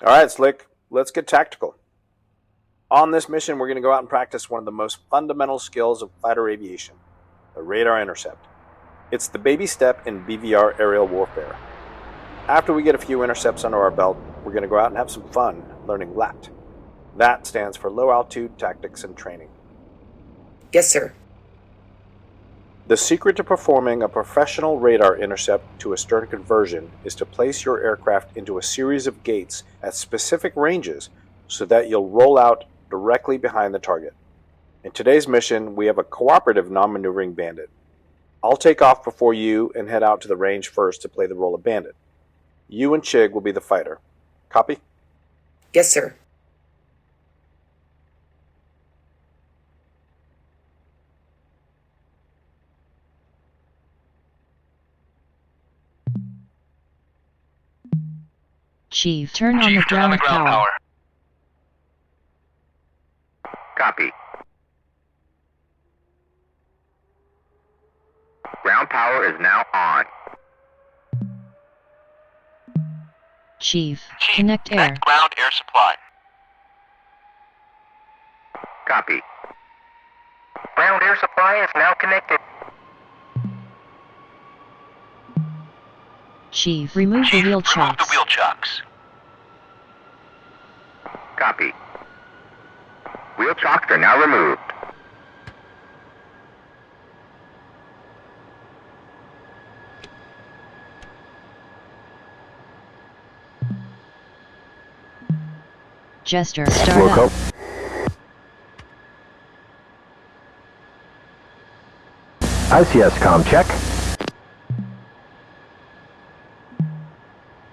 Alright, Slick, let's get tactical. On this mission, we're going to go out and practice one of the most fundamental skills of fighter aviation, the radar intercept. It's the baby step in BVR aerial warfare. After we get a few intercepts under our belt, we're going to go out and have some fun learning LATT. LATT stands for Low Altitude Tactics and Training. Yes, sir. The secret to performing a professional radar intercept to a stern conversion is to place your aircraft into a series of gates at specific ranges so that you'll roll out directly behind the target. In today's mission, we have a cooperative non-maneuvering Bandit. I'll take off before you and head out to the range first to play the role of Bandit. You and Chig will be the fighter. Copy? Yes, sir. Chief, turn on the ground power. Copy. Ground power is now on. Chief, connect air. Ground air supply. Copy. Ground air supply is now connected. Chief, remove the wheel chocks. Remove the wheel chocks. Copy. Wheel chocks are now removed. Jester, start up. ICS com check.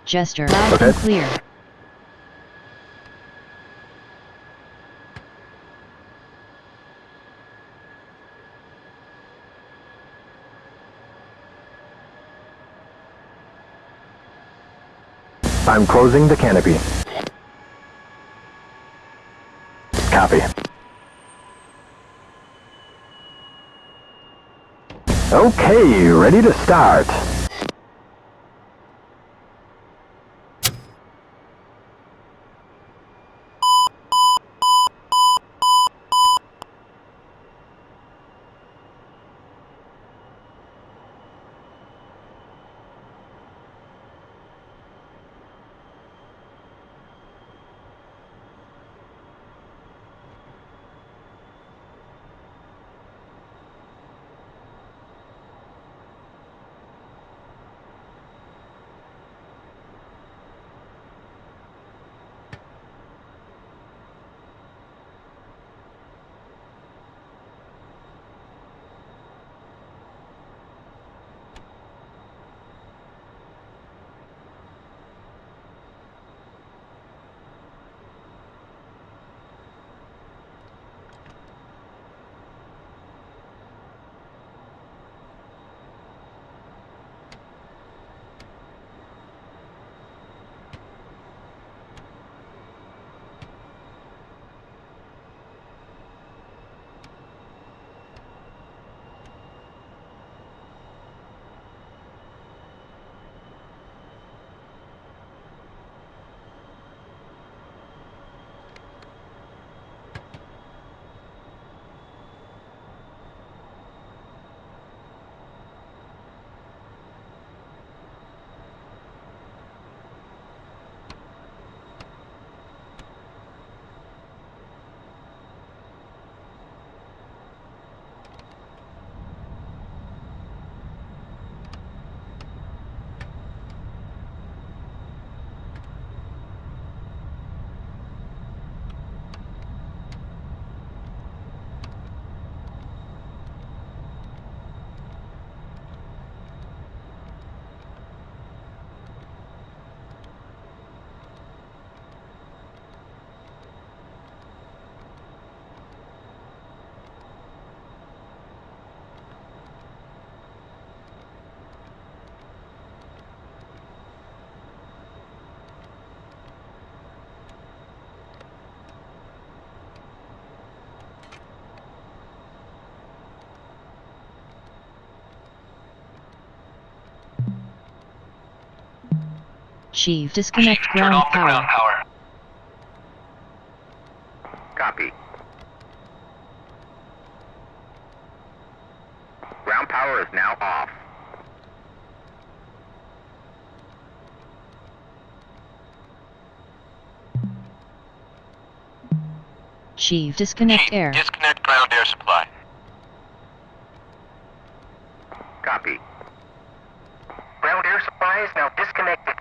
Jester, loud and clear. I'm closing the canopy. Copy. Okay, ready to start. Chief, disconnect ground power. Ground power is now off. Chief, disconnect air. Disconnect ground air supply. Copy. Ground air supply is now disconnected.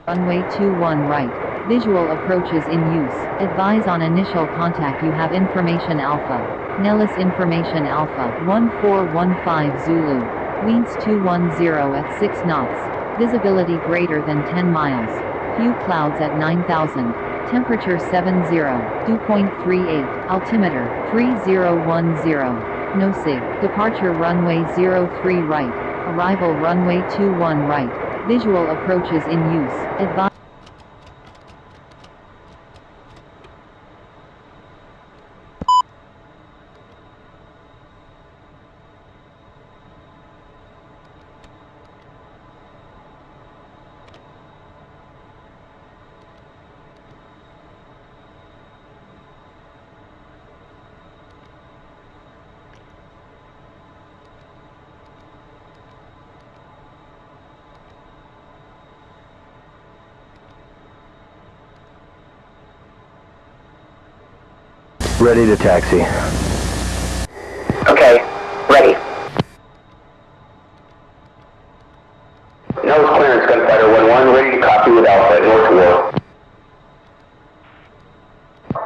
Runway 21 right. Visual approaches in use. Advise on initial contact. You have information Alpha. Nellis information Alpha. 1415 Zulu. Winds 210 at 6 knots. Visibility greater than 10 miles. Few clouds at 9,000. Temperature 70. Dew point 38. Altimeter 3010. No sig. Departure runway 03 right. Arrival runway 21 right. Visual approaches in use. Advise. Ready to taxi. Okay, ready. Nose clearance, Gunfighter 1-1, ready to copy with Alpha at North War.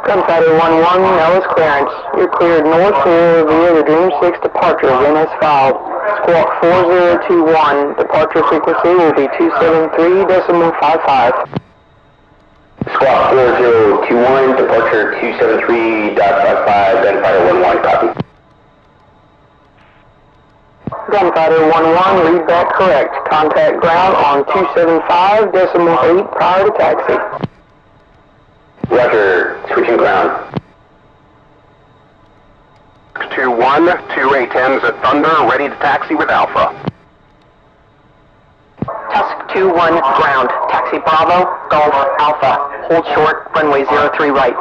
Gunfighter 1-1, nose clearance. You're cleared north via the Dream 6 departure, VNS filed. Squawk 4021, departure frequency will be 273.55. Squawk 4021, departure 273.55, Gunfighter 1-1, copy. Gunfighter 1-1, read back correct. Contact ground on 275.8 prior to taxi. Roger, switching ground. 2-1, 2 A-10s at Thunder, ready to taxi with Alpha. Tusk 2-1, ground. Taxi Bravo, Golf Alpha. Hold short, runway 03 right.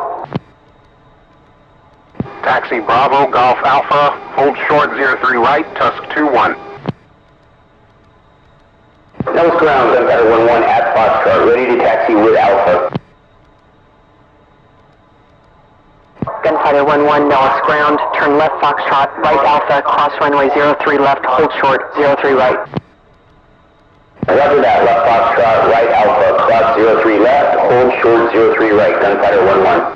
Taxi Bravo, Golf Alpha, hold short 03 right, Tusk 2-1. Nose ground, Gunfighter 1-1 at Foxtrot, ready to taxi with Alpha. Gunfighter 1-1, Nellis ground. Turn left Foxtrot, right Alpha, cross runway 03 left, hold short 03 right. Roger that, left Foxtrot, right Alpha, cross 03 left, hold short 03 right, Gunfighter 1-1.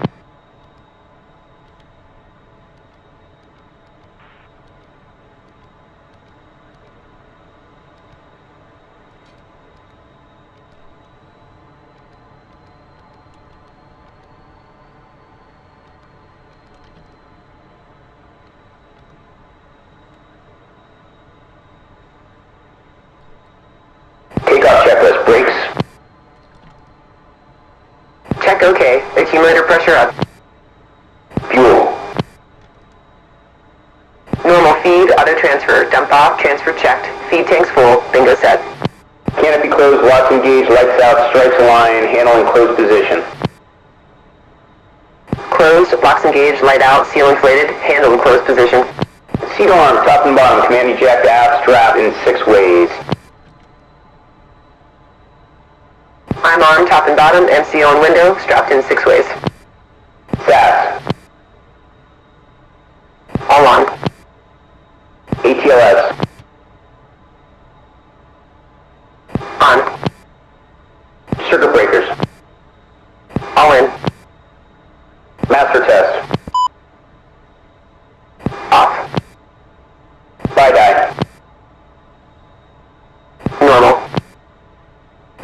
Takeoff checklist, brakes. Check okay. Accumulator pressure up. Fuel. Normal feed, auto transfer. Dump off, transfer checked. Feed tanks full, bingo set. Canopy closed, watch engaged, lights out, strikes align, handle in closed position. Closed, locks engaged, light out, seal inflated, handle in closed position. Seat arm, top and bottom, command eject aft strap in 6 ways. I'm arm, top and bottom, MCO and window, strapped in 6 ways. SAS. All on. ATLS. On. Circuit breakers. All in. Master test. Off. BiDi. Normal.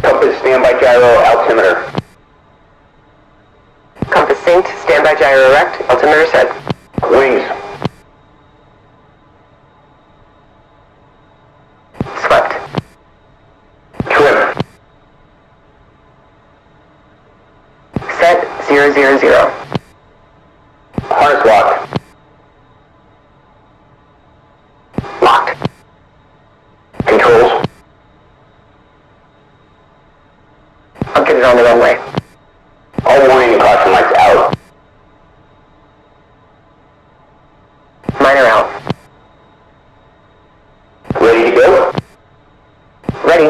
Compass standby gyro altimeter. Compass synced, standby gyro erect, altimeter set. Wings. Swept. Trim. Set 000. Harness locked. Locked. Controls. I'll get it on the runway. All warning and caution lights out. Mine are out. Ready to go? Ready.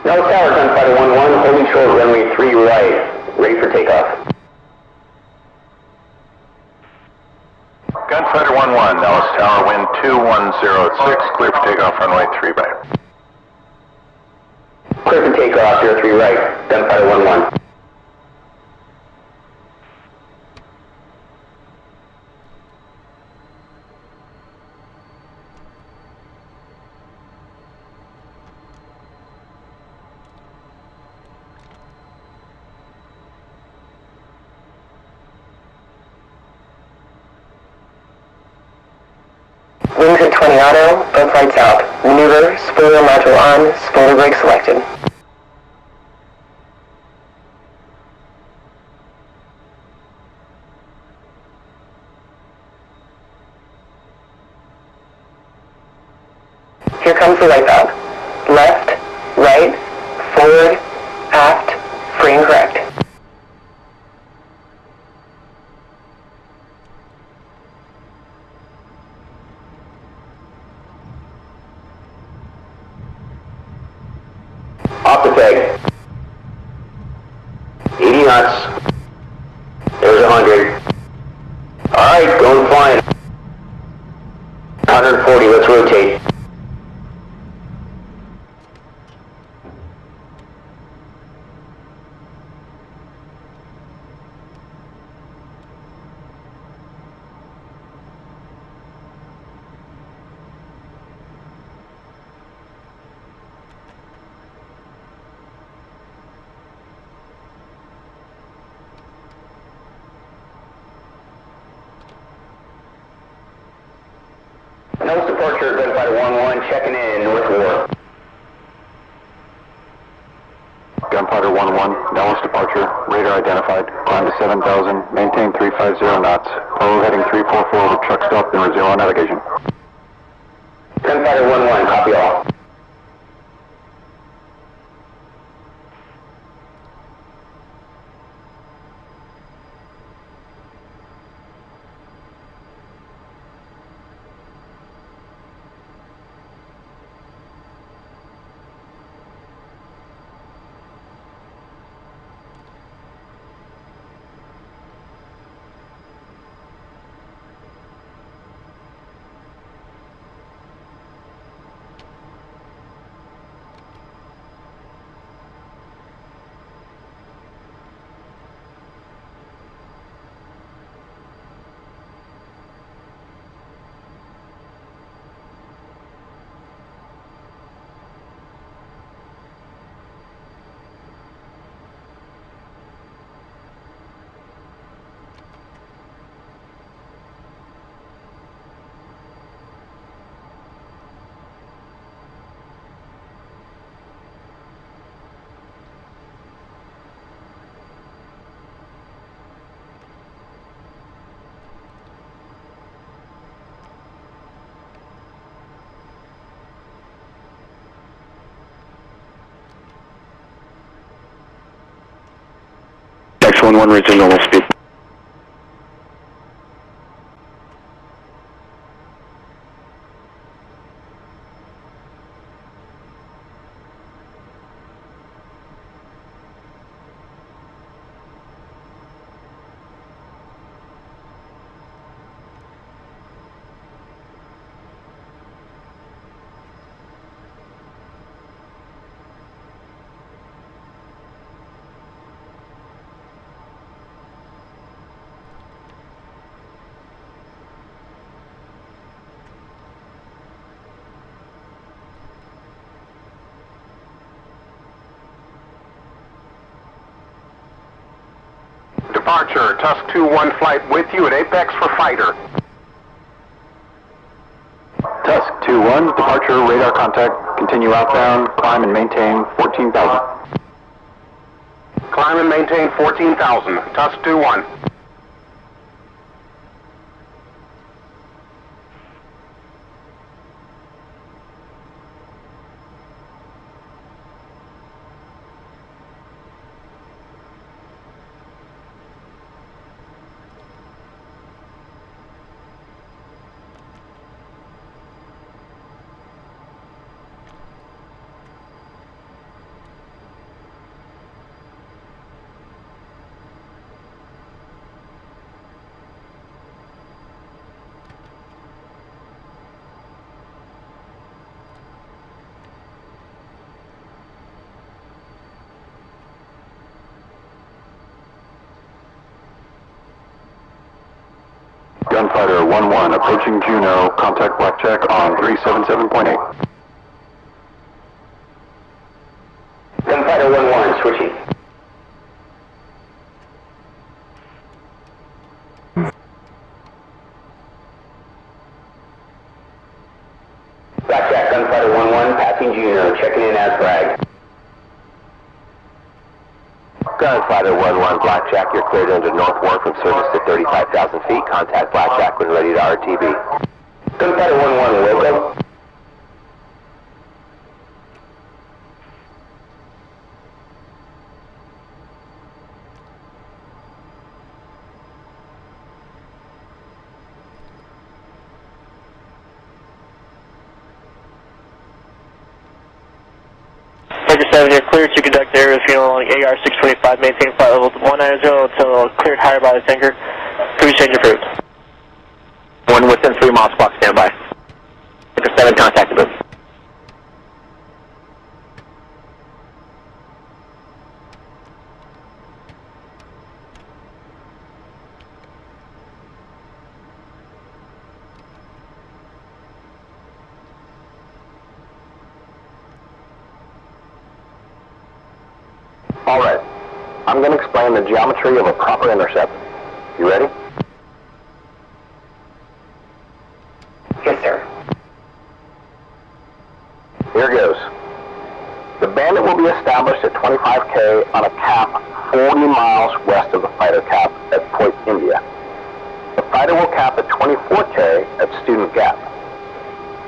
Nellis Tower, Gunfighter 1-1, holding short runway 3 right. Ready for takeoff. Gunfighter 1-1, Nellis Tower, wind 2106, clear for takeoff, runway 3 right. Clear for takeoff, 03 right. Gunfighter 1-1. Wings at 20 auto, both lights out. Maneuver, spoiler module on, spoiler brake selected. Here comes the wipeout. Left, right, forward, aft, free and correct. Off the peg. 80 knots. There's 100. Alright, going flying. 140, let's rotate. Nose departure, Gunfighter 1-1, checking in, North War. Gunfighter 1-1, Nellis departure, radar identified, climb to 7,000, maintain 350 knots, follow heading 344 with truck stop and resume on navigation. Gunfighter 1-1, copy all. X11 reaching normal speed. departure. Tusk 2-1 flight with you at Apex for fighter. Tusk 2-1, departure, radar contact, continue outbound, climb and maintain 14,000. Climb and maintain 14,000. Tusk 2-1. Gunfighter 1-1, approaching Juno, contact Blackjack on 377.8. Gunfighter 1-1, switching. Blackjack, Gunfighter 1-1, passing Juno, checking in as flagged. Gunfighter 1-1, Blackjack, you're cleared into North Wharf from service to 35,000 feet. Contact Blackjack when ready to RTB. Gunfighter 1-1, Wilco. Sector 7, you're cleared to conduct aerial fuel along AR-625, maintain flight level 190 until cleared higher by the tanker. Please change approved. One within 3 miles, block standby. Sector 7, contact the booth. Alright, I'm going to explain the geometry of a proper intercept. You ready? Yes, sir. Here goes. The Bandit will be established at 25K on a cap 40 miles west of the fighter cap at Point India. The fighter will cap at 24K at Student Gap.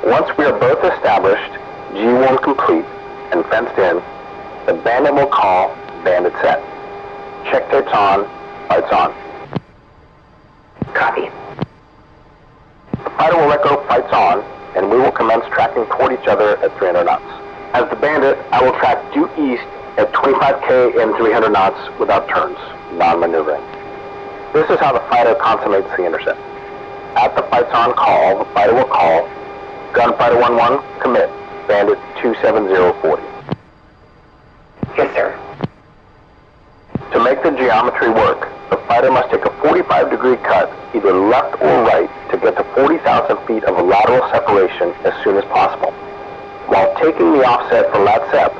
Once we are both established, G1 complete, and fenced in, the Bandit will call Bandit set. Check tapes on, lights on. Copy. The fighter will let go flights on, and we will commence tracking toward each other at 300 knots. As the Bandit, I will track due east at 25K and 300 knots without turns, non-maneuvering. This is how the fighter consummates the intercept. At the flights on call, the fighter will call Gunfighter 1-1, commit, Bandit 27040. Yes, sir. To make the geometry work, the fighter must take a 45-degree cut, either left or right, to get to 40,000 feet of lateral separation as soon as possible. While taking the offset for LATT,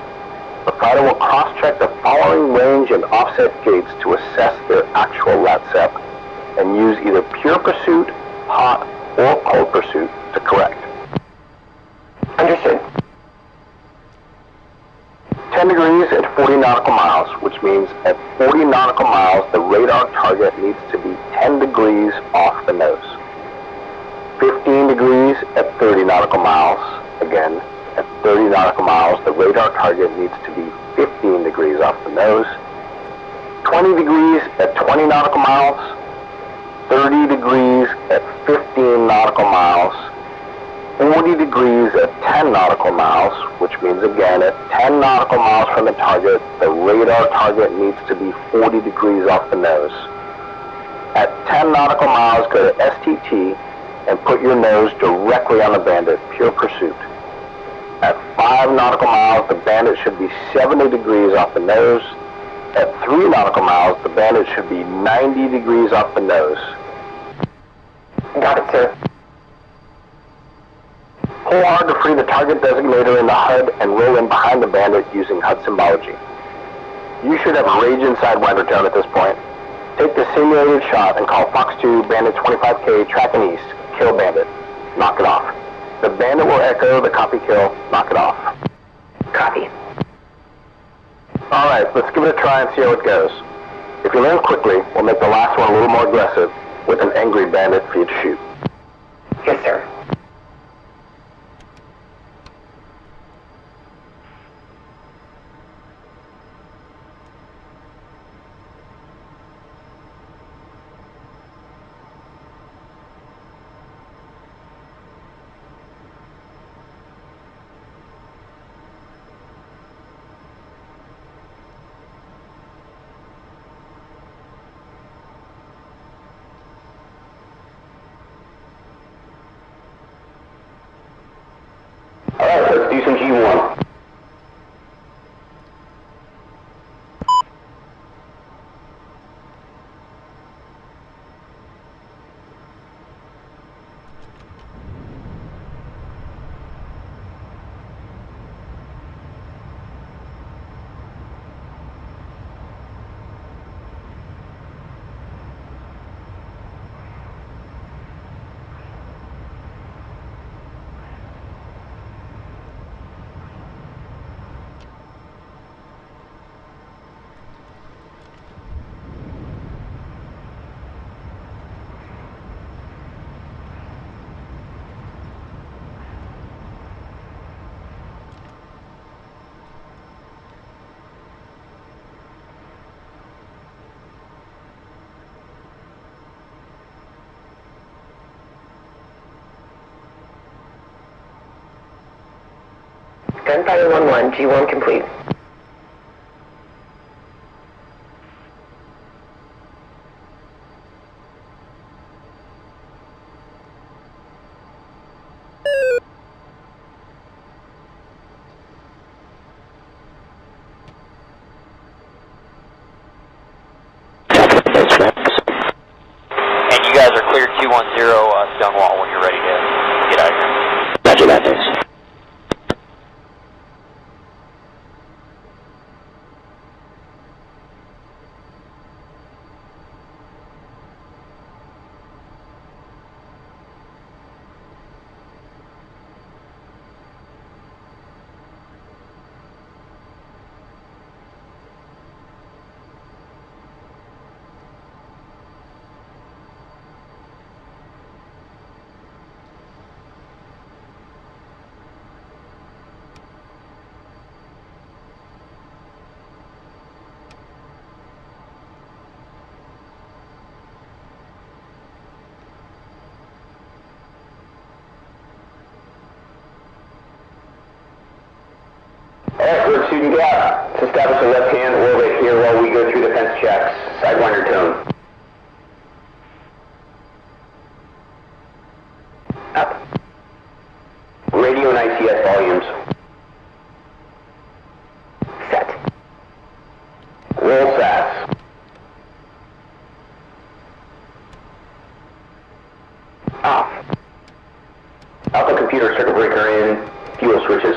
the fighter will cross-check the following range and offset gates to assess their actual LATT and use either pure pursuit, hot, or cold pursuit to correct. Understood. 10 degrees at 40 nautical miles, which means at 40 nautical miles, the radar target needs to be 10 degrees off the nose. 15 degrees at 30 nautical miles, again, at 30 nautical miles, the radar target needs to be 15 degrees off the nose. 20 degrees at 20 nautical miles, 30 degrees at 15 nautical miles, 40 degrees at 10 nautical miles, which means again at 10 nautical miles from the target, the radar target needs to be 40 degrees off the nose. At 10 nautical miles, go to STT and put your nose directly on the Bandit, pure pursuit. At 5 nautical miles, the Bandit should be 70 degrees off the nose. At 3 nautical miles, the Bandit should be 90 degrees off the nose. Got it, sir. Pull hard to free the target designator in the HUD and roll in behind the Bandit using HUD symbology. You should have rage inside Wintertown at this point. Take the simulated shot and call Fox 2, Bandit 25K, tracking east. Kill Bandit. Knock it off. The Bandit will echo the copy kill. Knock it off. Copy. Alright, let's give it a try and see how it goes. If you learn quickly, we'll make the last one a little more aggressive with an angry Bandit for you to shoot. Yes, sir. Alright, let's do some G1. Gunfighter 1-1, G1 complete. And you guys are cleared 210 Stonewall when you're ready to get out of here. Roger that, thanks. Alright, we're shooting gap. Let's establish a left-hand orbit here while we go through the fence checks. Sidewinder tone. Up. Radio and ICS volumes. Set. Roll SAS. Off. Alpha computer circuit breaker in. Fuel switches.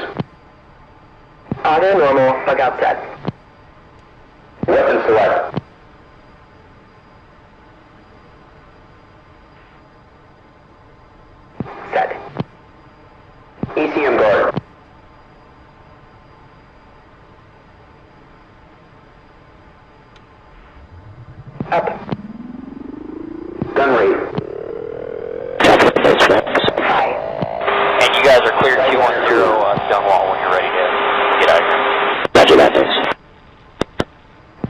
Auto normal, bug out set. Weapon select. Set. ECM guard. Up. Gun rate. High. And you guys are cleared 210 Stonewall when you're ready to get out of here. Roger that, thanks.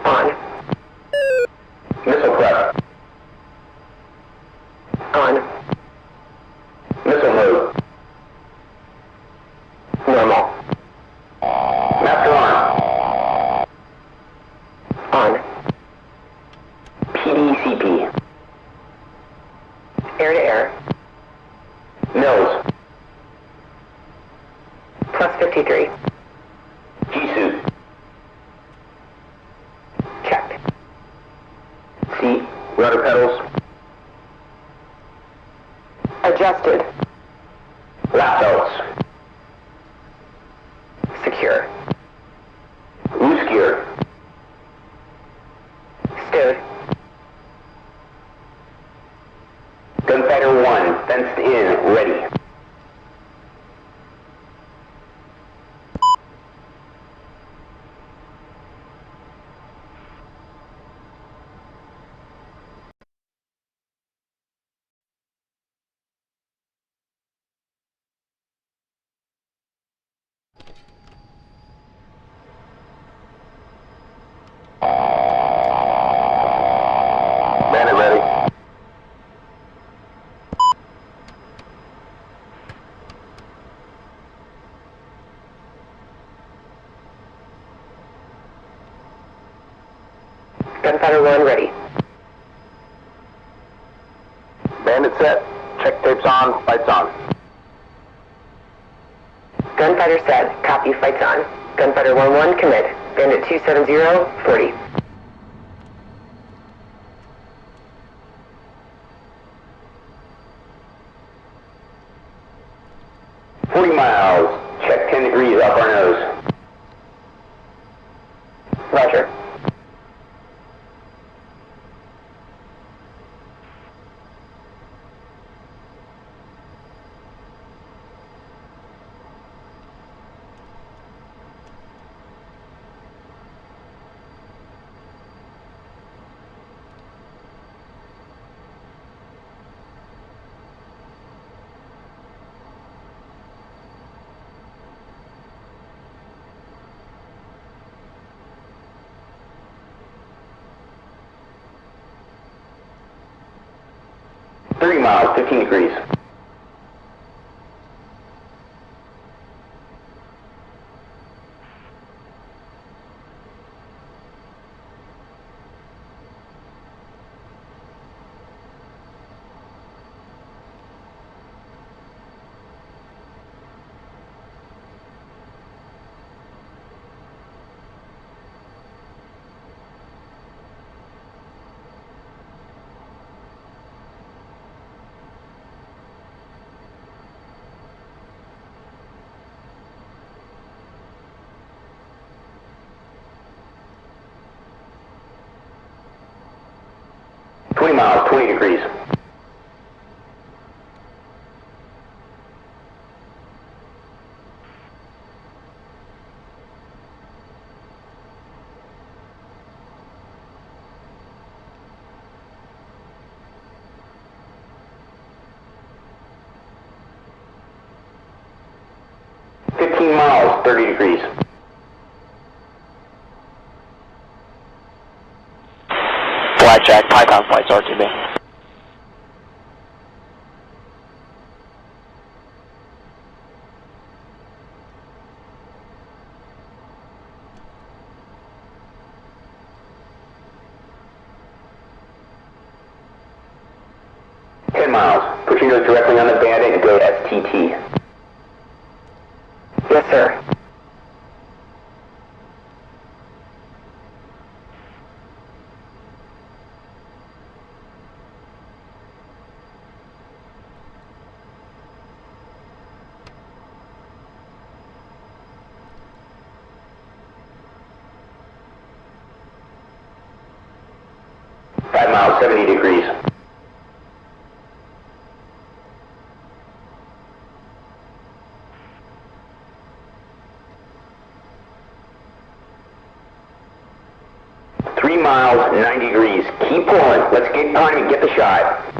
On. Missile prep. On. Missile mode. Normal. Master arm. On. PDCP. Air to air. Nose. Plus 53. G-suit. Checked. Seat. Rudder pedals. Adjusted. Lap belts. Secure. Loose gear. Stowed. Gunfighter 1 ready. Bandit set. Check tapes on. Fights on. Gunfighter set. Copy. Fights on. Gunfighter 1-1 commit. Bandit 270 40. miles. Check 10 degrees up our nose. Roger. Miles, 15 degrees. Miles, 20 degrees. Miles, 30 degrees. Blackjack, Python flights RTB. Put your nose directly on the Bandit and go STT. Yes, sir. Miles, 70 degrees. Miles, 90 degrees. Keep pulling. Let's get time and get the shot.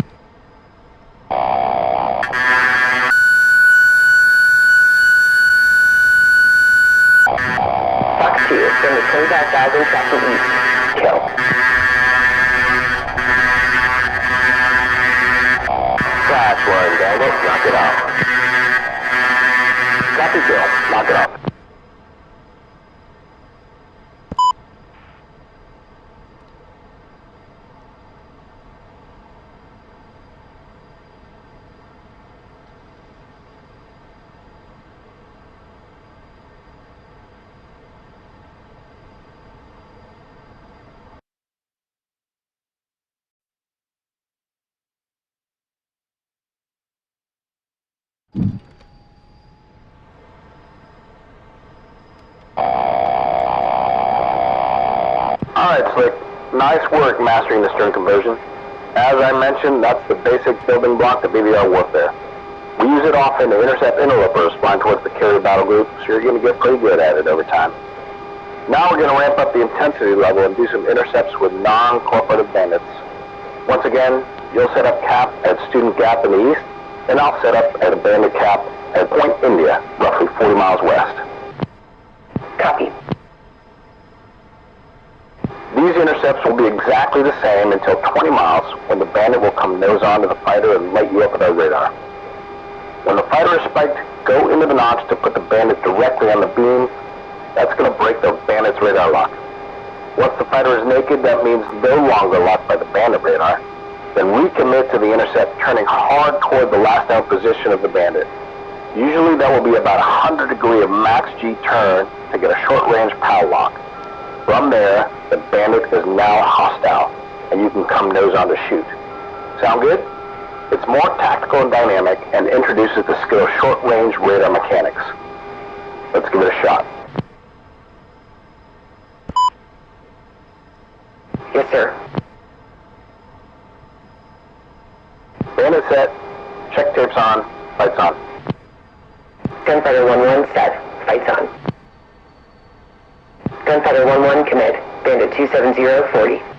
Fox 2, send the 25,000 tracking east. Kill. Flash one, Bandit. Knock it off. Copy kill. Knock it off. Alright, Slick. Nice work mastering the stern conversion. As I mentioned, that's the basic building block of BVR warfare. We use it often to intercept interlopers flying towards the carrier battle group, so you're going to get pretty good at it over time. Now we're going to ramp up the intensity level and do some intercepts with non-cooperative bandits. Once again, you'll set up cap at Student Gap in the east, and I'll set up at a bandit cap at Point India, roughly 40 miles west. Copy. These intercepts will be exactly the same until 20 miles, when the bandit will come nose on to the fighter and light you up with our radar. When the fighter is spiked, go into the notch to put the bandit directly on the beam. That's going to break the bandit's radar lock. Once the fighter is naked, that means no longer locked by the Bandit radar. Then recommit to the intercept, turning hard toward the last known position of the Bandit. Usually that will be about 100 degree of max G turn to get a short-range POW lock. From there, the Bandit is now hostile, and you can come nose on to shoot. Sound good? It's more tactical and dynamic, and introduces the skill of short-range radar mechanics. Let's give it a shot. Yes, sir. Bandit set, check tapes on, lights on. Gunfighter 1-1 set. Fights on. Gunfighter 1-1 commit. Bandit 270 40.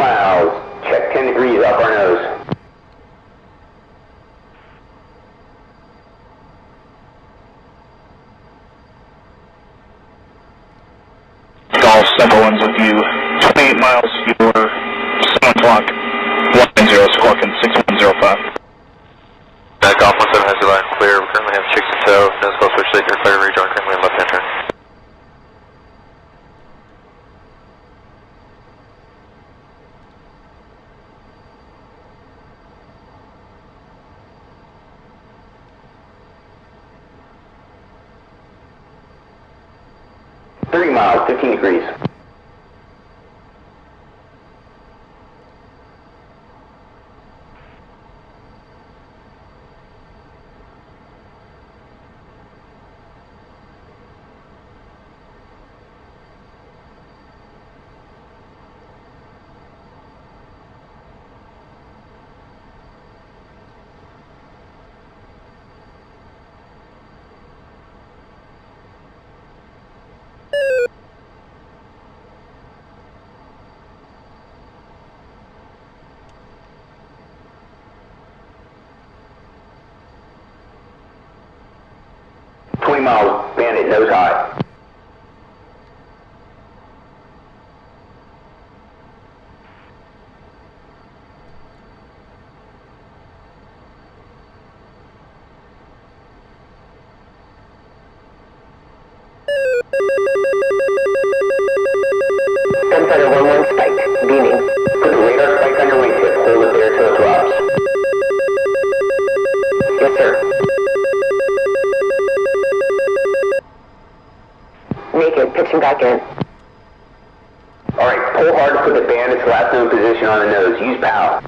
miles. Check 10 degrees off our nose. Golf 7-1's with you. 28 miles, your 7 o'clock. 190, squawking 6105. Golf 17 has your line clear. We currently have chicks in tow. Nose close switch late, clear rejoin, currently in left hand turn. Miles, 15 degrees. Miles, Bandit, nose high. Gunfighter 1-1 spiked. Beaming. Put the radar spike on your wingtip. Hold it there till it drops. Yes, sir. Naked, pitching back in. Alright, pull hard to put the Bandit's last known position on the nose. Use POW.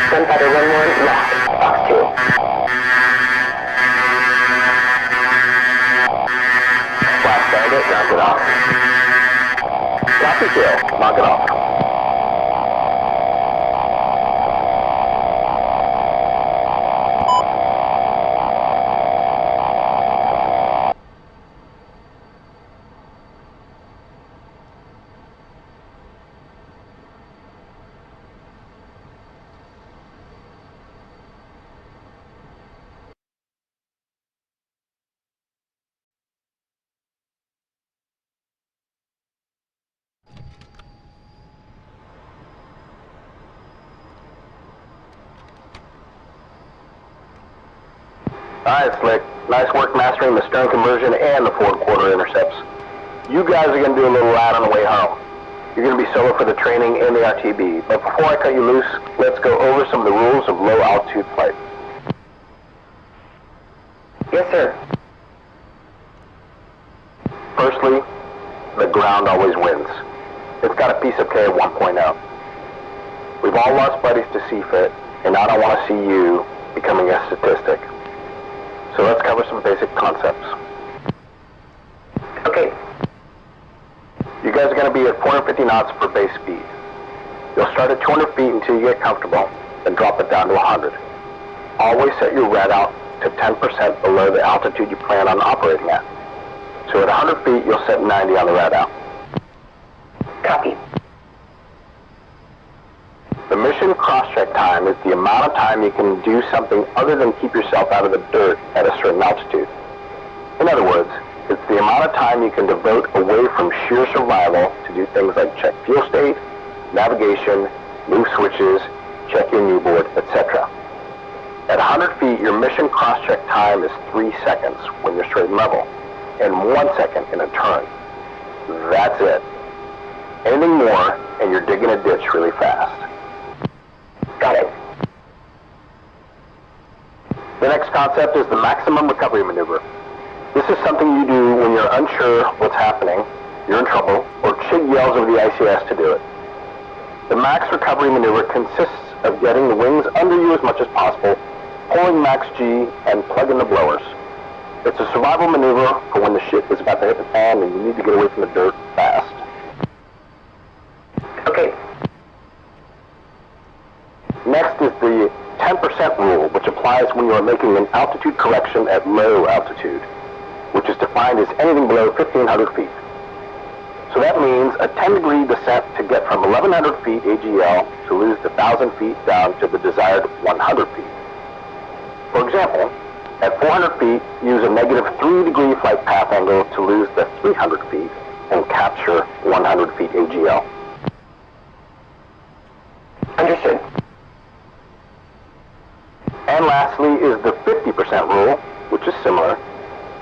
Gunfighter 1-1 left. Box 2. Flash Bandit, knock it off. Copy kill, knock it off. Alright, Slick. Nice work mastering the stern conversion and the forward quarter intercepts. You guys are going to do a little lad on the way home. You're going to be solo for the training and the RTB. But before I cut you loose, let's go over some of the rules of low altitude flight. Yes, sir. Firstly, the ground always wins. It's got a piece of K of 1.0. We've all lost buddies to CFIT, and I don't want to see you becoming a statistic. So let's cover some basic concepts. Okay. You guys are going to be at 450 knots for base speed. You'll start at 200 feet until you get comfortable, then drop it down to 100. Always set your red out to 10% below the altitude you plan on operating at. So at 100 feet, you'll set 90 on the red out. Copy. The mission cross-check time is the amount of time you can do something other than keep yourself out of the dirt at a certain altitude. In other words, it's the amount of time you can devote away from sheer survival to do things like check fuel state, navigation, move switches, check your new board, etc. At 100 feet, your mission cross-check time is 3 seconds when you're straight and level, and 1 second in a turn. That's it. Anything more, and you're digging a ditch really fast. Got it. The next concept is the maximum recovery maneuver. This is something you do when you're unsure what's happening, you're in trouble, or Chig yells over the ICS to do it. The max recovery maneuver consists of getting the wings under you as much as possible, pulling max G, and plugging the blowers. It's a survival maneuver for when the shit is about to hit the fan and you need to get away from the dirt fast. Okay. Next is the 10% rule, which applies when you are making an altitude correction at low altitude, which is defined as anything below 1,500 feet. So that means a 10-degree descent to get from 1,100 feet AGL to lose the 1,000 feet down to the desired 100 feet. For example, at 400 feet, use a negative 3-degree flight path angle to lose the 300 feet and capture 100 feet AGL. Understood. And lastly is the 50% rule, which is similar,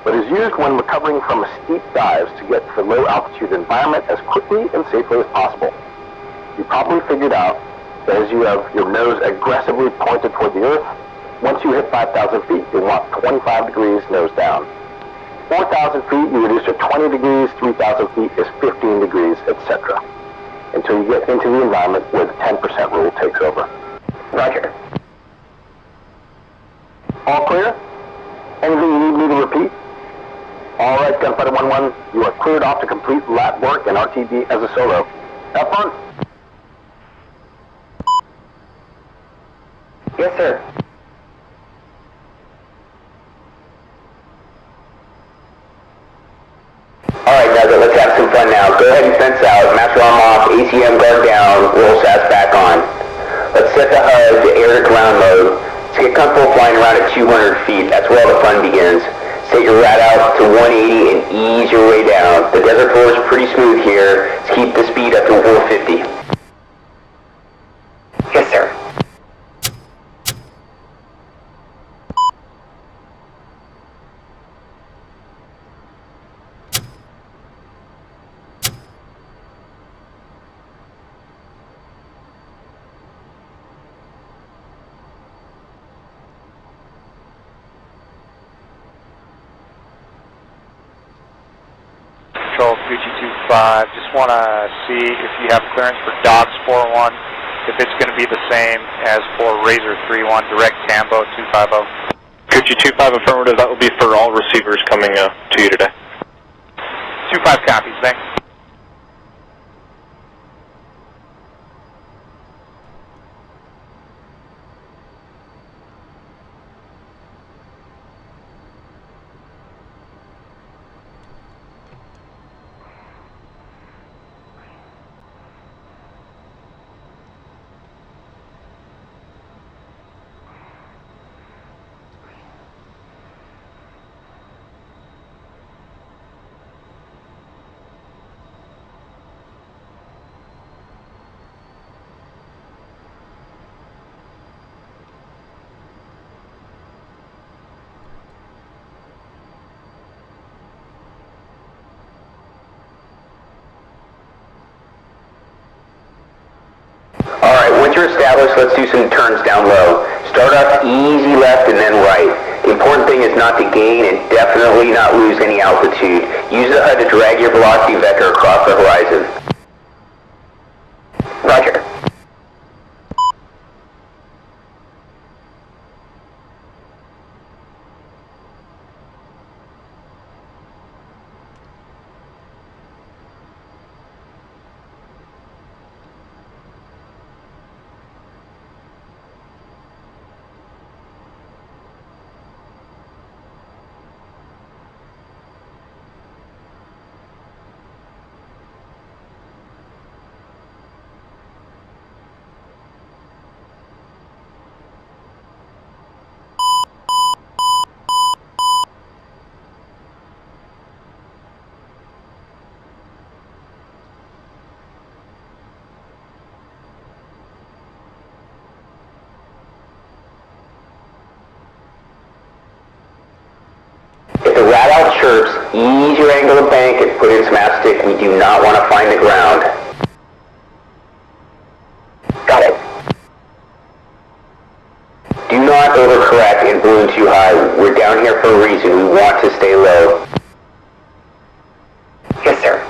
but is used when recovering from steep dives to get to the low altitude environment as quickly and safely as possible. You probably figured out that as you have your nose aggressively pointed toward the earth, once you hit 5,000 feet, you want 25 degrees nose down. 4,000 feet, you reduce to 20 degrees, 3,000 feet is 15 degrees, etc. Until you get into the environment where the 10% rule takes over. Roger. All clear? Anything you need me to repeat? All right, Gunfighter 1-1, you are cleared off to complete LATT work and RTB as a solo. Have fun! Yes, sir. Alright, Nugget, let's have some fun now. Go ahead and fence out, master arm off, ACM guard down, roll SAS back on. Let's set the HUD to air to ground mode. Let's get comfortable flying around at 200 feet. That's where all the fun begins. Set your rat out to 180 and ease your way down. The desert floor is pretty smooth here. Let's keep the speed up to 450. Yes, sir. Control 3225, just want to see if you have clearance for Dogs 41, if it's going to be the same as for Razor 31, direct Tambo 250. Gucci 25 affirmative, that will be for all receivers coming to you today. 25 copies, thanks. Alright, once you're established, let's do some turns down low. Start off easy left and then right. The important thing is not to gain and definitely not lose any altitude. Use the HUD to drag your velocity vector across the horizon. Roger. Ease your angle of bank and put in some aft stick. We do not want to find the ground. Got it. Do not overcorrect and balloon too high. We're down here for a reason. We want to stay low. Yes, sir.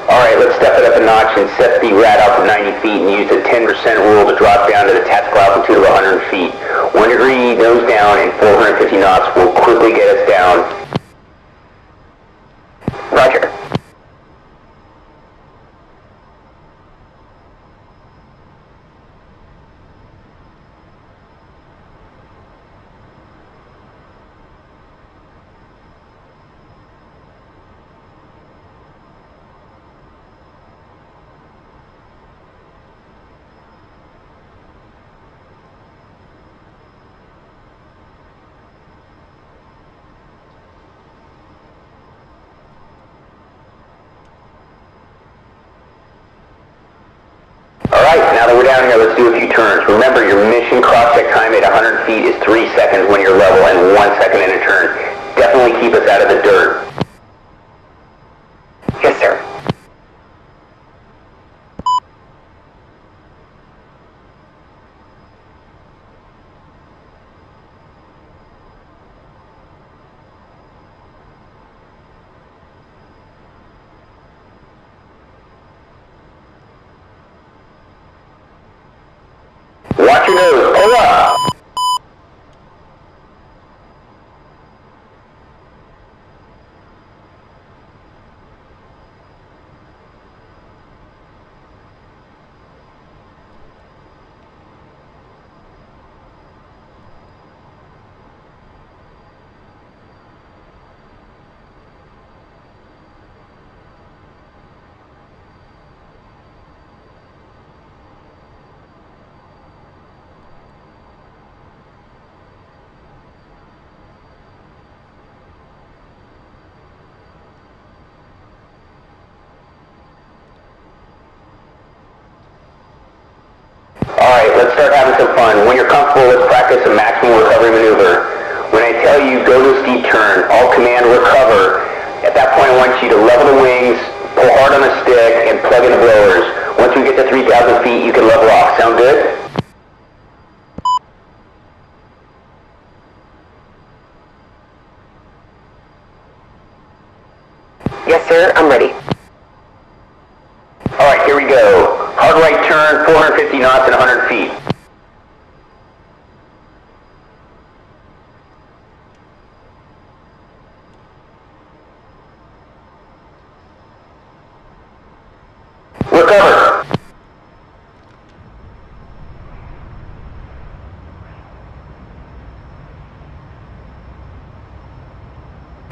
Alright, let's step it up a notch and set the rad out to 90 feet and use the 10% rule to drop down to the tactical altitude of 100 feet. 1 degree nose down and 450 knots will quickly get us down. Roger. Alright, now that we're down here, let's do a few turns. Remember, your mission cross-check time at 100 feet is 3 seconds when you're level and 1 second in a turn. Definitely keep us out of the dirt. Yes, sir. Watch your nose, pull up! Alright, let's start having some fun. When you're comfortable, let's practice a maximum recovery maneuver. When I tell you go to a steep turn, all command recover. At that point I want you to level the wings, pull hard on the stick, and plug in the blowers. Once we get to 3,000 feet, you can level off. Sound good? Yes, sir. I'm ready. Alright, here we go. Hard right turn, 450 knots and 100 feet. Recover.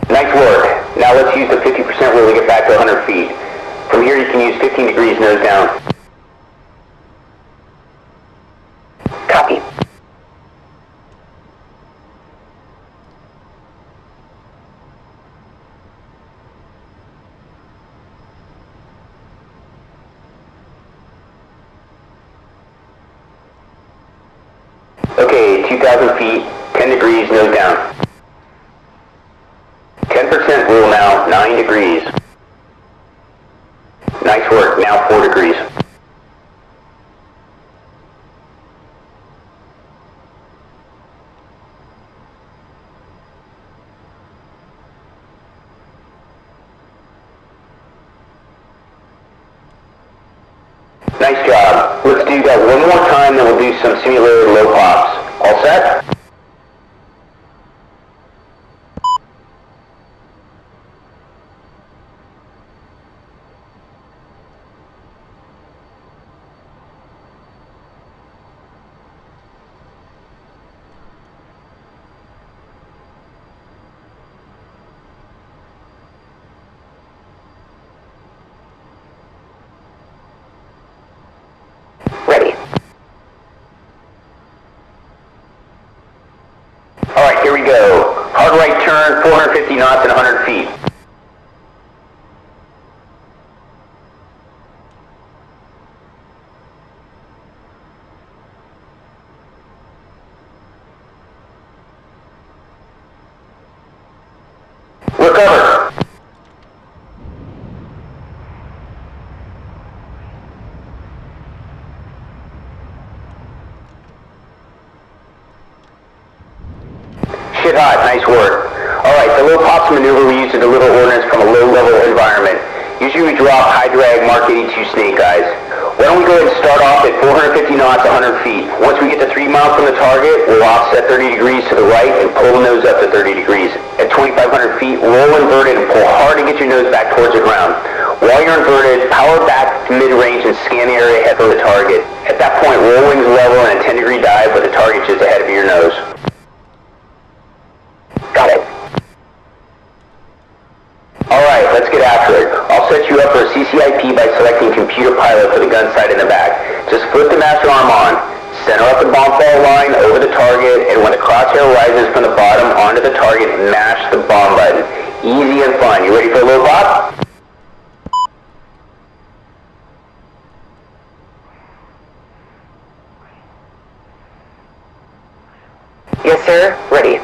Nice work. Now let's use the 50% rule to get back to 100 feet. From here you can use 15 degrees nose down. Copy. Okay, 2,000 feet, 10 degrees nose down. 10% rule now, 9 degrees. Nice work, now 4 degrees. Nice job. Let's do do that one more time, then we'll do some simulated low pops. All set? Ready. Alright, here we go. Hard right turn, 450 knots and 100 feet. Recover. Shit hot, nice work. Alright, the low pops maneuver we use to deliver ordnance from a low level environment. Usually we drop high drag Mark 82 snake eyes. Why don't we go ahead and start off at 450 knots, 100 feet. Once we get to 3 miles from the target, we'll offset 30 degrees to the right and pull the nose up to 30 degrees. At 2,500 feet, roll inverted and pull hard to get your nose back towards the ground. While you're inverted, power back to mid-range and scan the area ahead of the target. At that point, roll wings level and a 10-degree dive with the target just ahead of your nose. Got it. Alright, let's get after it. I'll set you up for a CCIP by selecting computer pilot for the gun sight in the back. Just flip the master arm on, center up the bomb fall line over the target, and when the crosshair rises from the bottom onto the target, mash the bomb button. Easy and fun. You ready for a little pop? Yes, sir. Ready.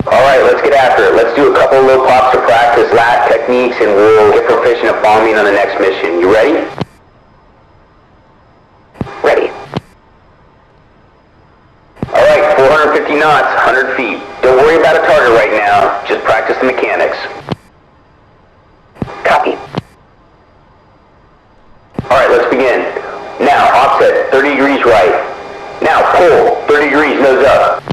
Alright, let's get after it. Let's do a couple of low pops to practice LATT techniques and we'll get proficient at bombing on the next mission. You ready? Ready. Alright, 450 knots, 100 feet. Don't worry about a target right now, just practice the mechanics. Copy. Alright, let's begin. Now, offset, 30 degrees right. Now, pull, 30 degrees nose up.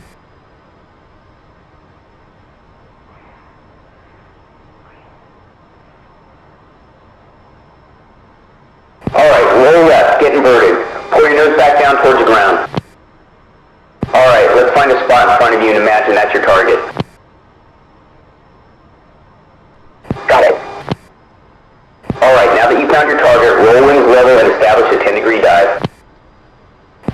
Alright, roll left, get inverted. Pull your nose back down towards the ground. Alright, let's find a spot in front of you and imagine that's your target. Got it. Alright, now that you found your target, roll wings level and establish a 10-degree dive.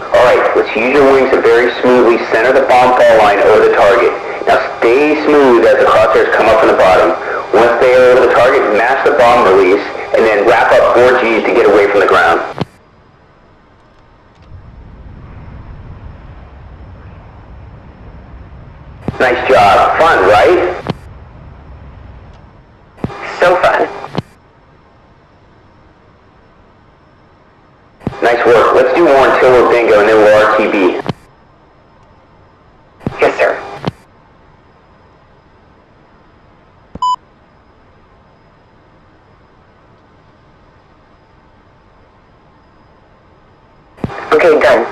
Alright, let's use your wings to very smoothly center the bomb fall line over the target. Now stay smooth as the crosshairs come up from the bottom. Once they are over the target, mash the bomb release, and then wrap up 4 Gs to get away from the ground. Nice job. Fun, right? So fun. Nice work. Let's do more until we're bingo and then we'll RTB. Yes, sir. Okay, done.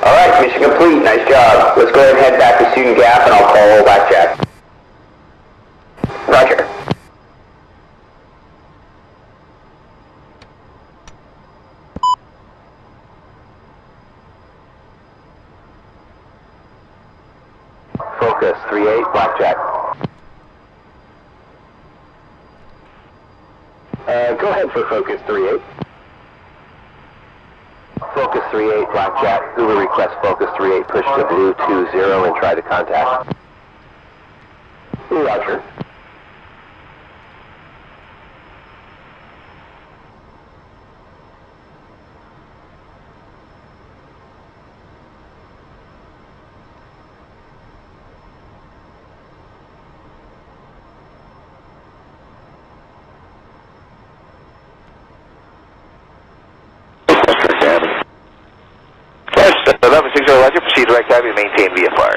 Alright, mission complete. Nice job. Let's go ahead and head back to student gap and I'll call old blackjack. Roger. Focus 3-8, blackjack. Go ahead for focus 3-8. Focus 3-8, blackjack. Uber request focus 3-8, push to blue 2-0 and try to contact. Roger. Yes, 1160 Roger, proceed direct dive and maintain VFR.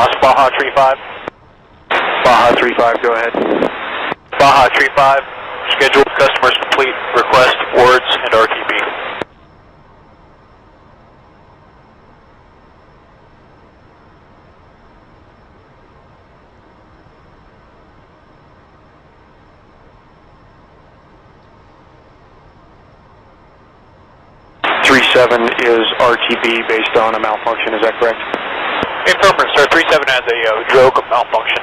Boss, Baja 35. Baja 35, go ahead. Baja 35, scheduled customers complete, request, words, and RTB. Is RTB based on a malfunction, is that correct? Affirmative, sir. 37 has a drogue malfunction.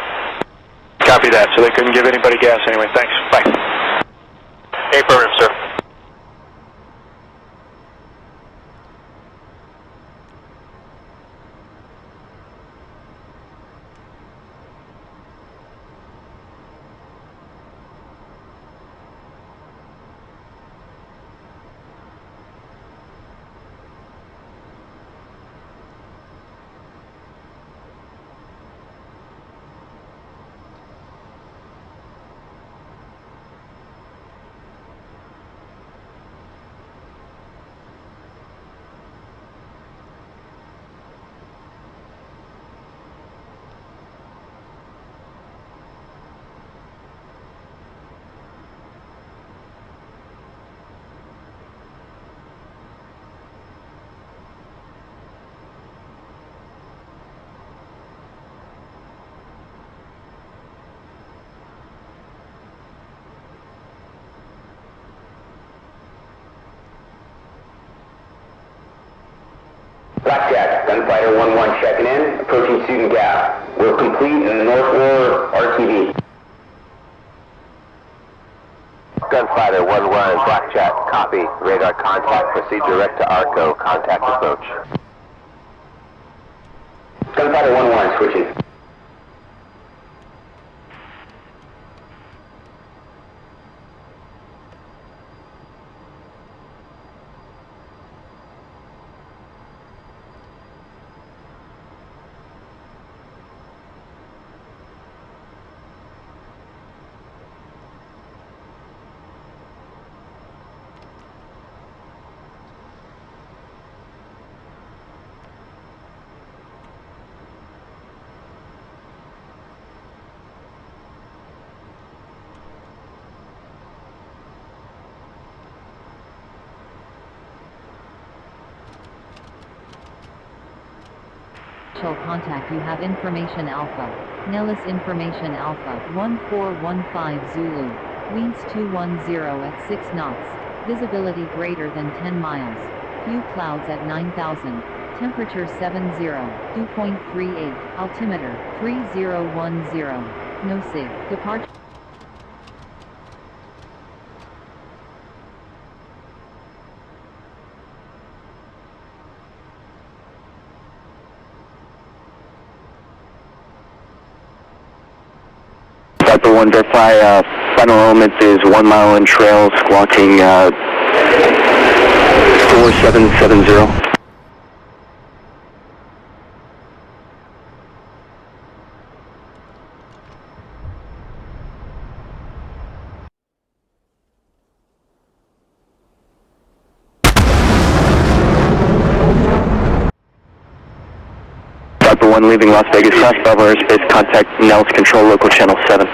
Copy that, so they couldn't give anybody gas anyway. Thanks. Bye. Affirmative, sir. Blackjack, Gunfighter 1-1 checking in, approaching student gap. We're complete in the North War RTV. Gunfighter 1-1, Blackjack, copy. Radar contact, proceed direct to ARCO, contact approach. Gunfighter 1-1, switching. Contact, you have information Alpha. Nellis information Alpha 1415 Zulu. Winds 210 at 6 knots. Visibility greater than 10 miles. Few clouds at 9,000. Temperature 70. Dew point 38. Altimeter 3010. No sig. Departure. Delta 1, verify final element is 1 mile in trail, squawking 4770. Delta 1 leaving Las Vegas, cross Bravo airspace, contact Nellis Control, local channel 7.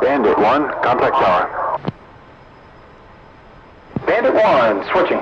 Bandit 1, contact tower. Bandit 1, switching.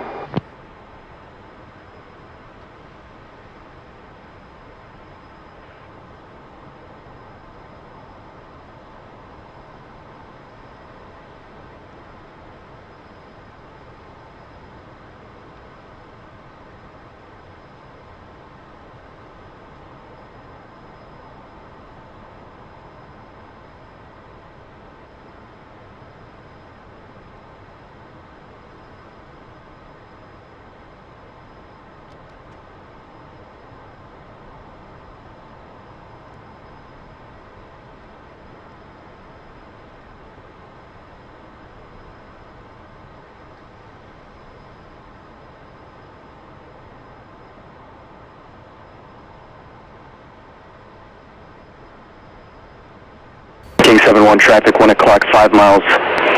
King 71 traffic, 1 o'clock, 5 miles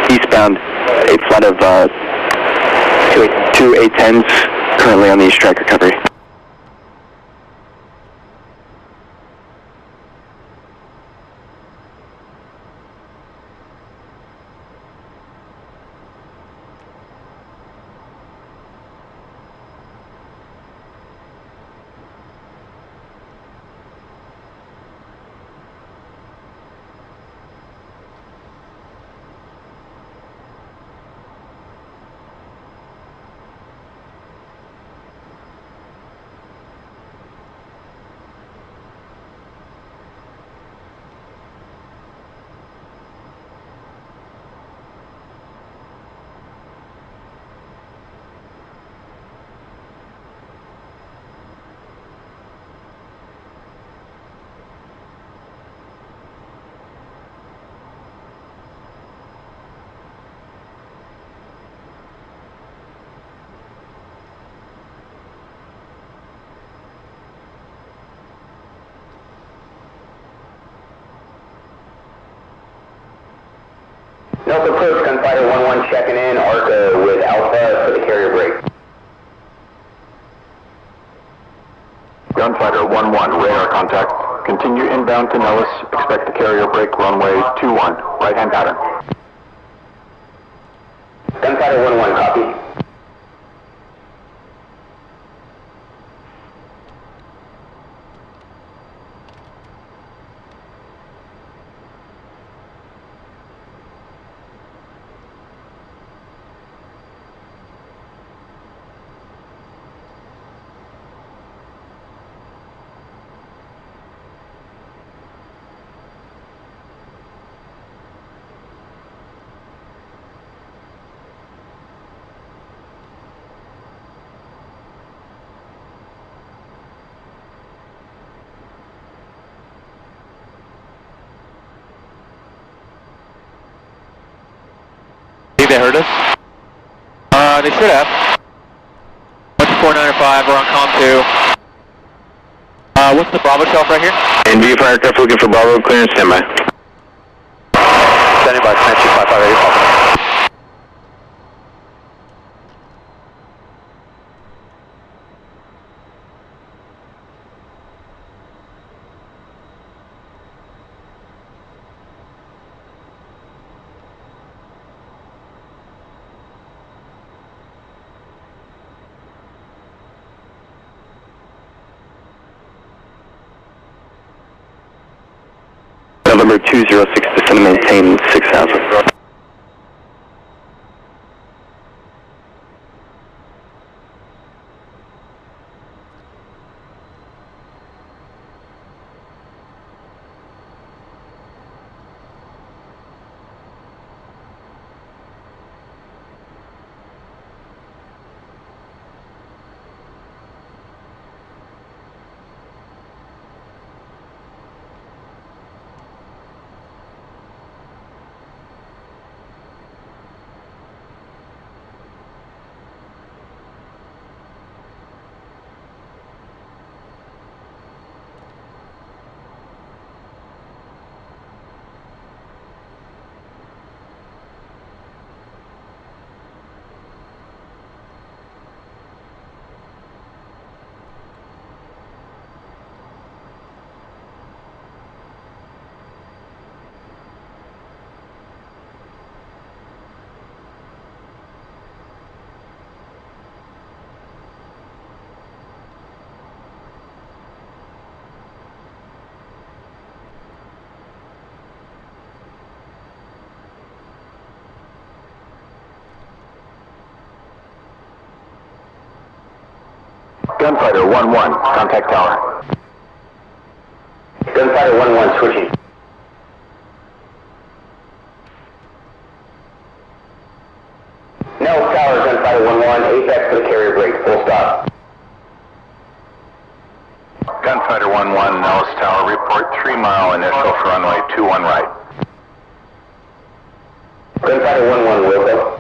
eastbound, a flight of 2 810s currently on the east track recovery. North approach, Gunfighter 1-1 checking in, ARCA with Alpha for the carrier brake. Gunfighter 1-1, radar contact. Continue inbound to Nellis. Expect the carrier brake runway 21, right-hand pattern. Gunfighter 1-1, copy. They heard us? They should have. 495, we're on comm 2. What's the Bravo shelf right here? NV for aircraft looking for Bravo clearance, standby. Standing by, Comanche 5580. November 206, descend and maintain 6000. Gunfighter 1-1, contact tower. Gunfighter 1-1 switching. Nellis Tower, Gunfighter 1-1, apex for the carrier brake, full stop. Gunfighter 1-1, Nellis Tower, report 3 mile initial for runway 21 right. Gunfighter 1-1, Wilco.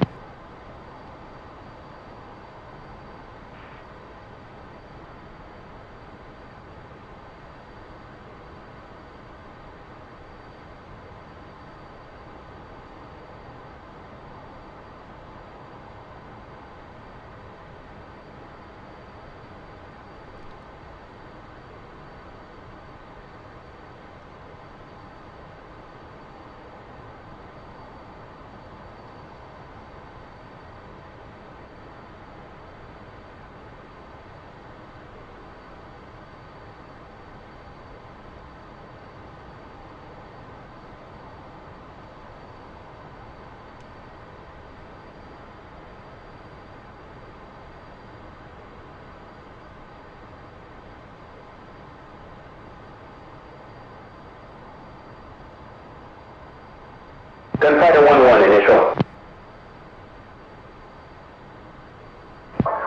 Gunfighter 1-1, initial.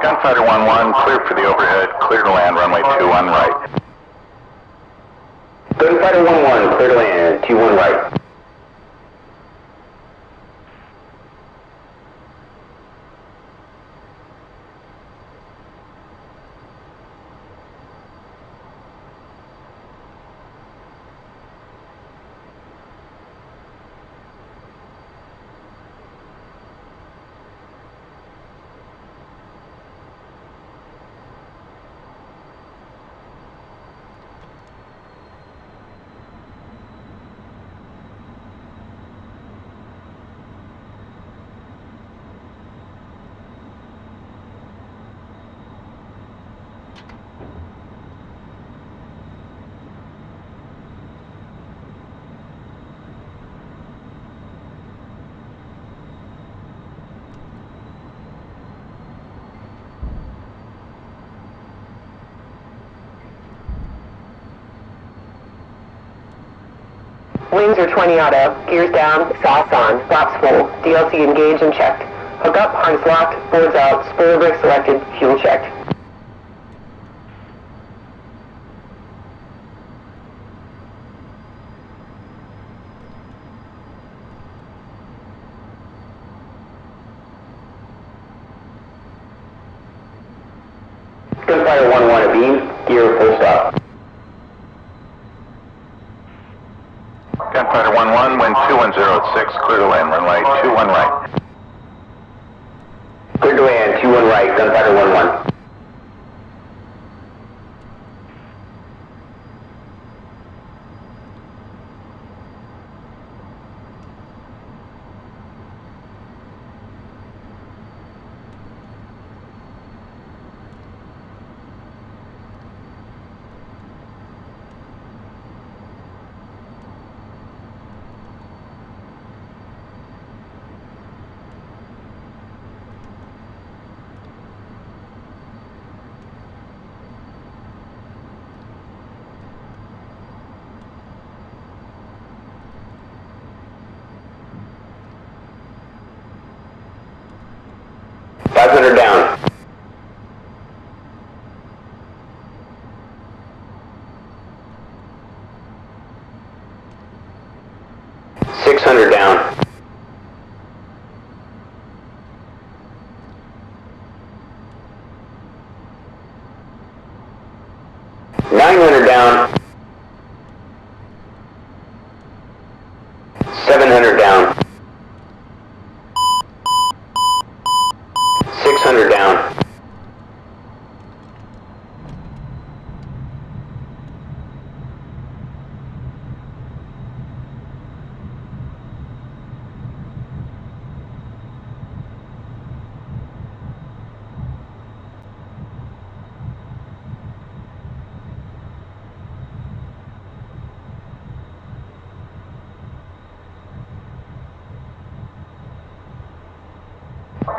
Gunfighter 1-1, clear for the overhead, clear to land, runway 21 right. Gunfighter 1-1, clear to land, 21 right. Wings are 20 auto, gears down, exhaust on, flaps full, DLC engaged and checked. Hook up, harness locked, boards out, spoiler brake selected, fuel checked. Gunfighter 1-1 abeam, gear full stop. Gunfighter 1-1, wind 210 at 6, clear to land, runway 21 right. Clear to land, 21 right, Gunfighter 1-1. Down. 600 down. 900 down. 700 down. 600 down.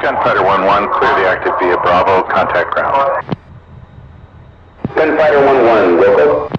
Gunfighter 1-1, clear the active via Bravo, contact ground. Gunfighter 1-1, Wilco.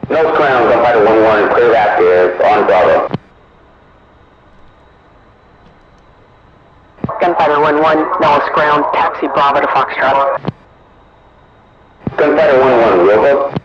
Nose Crown, Gunfighter 1-1, clear active, on Bravo. Gunfighter 1-1, Nellis ground, taxi Bravo to Foxtrot. Gunfighter 1-1, Wilco.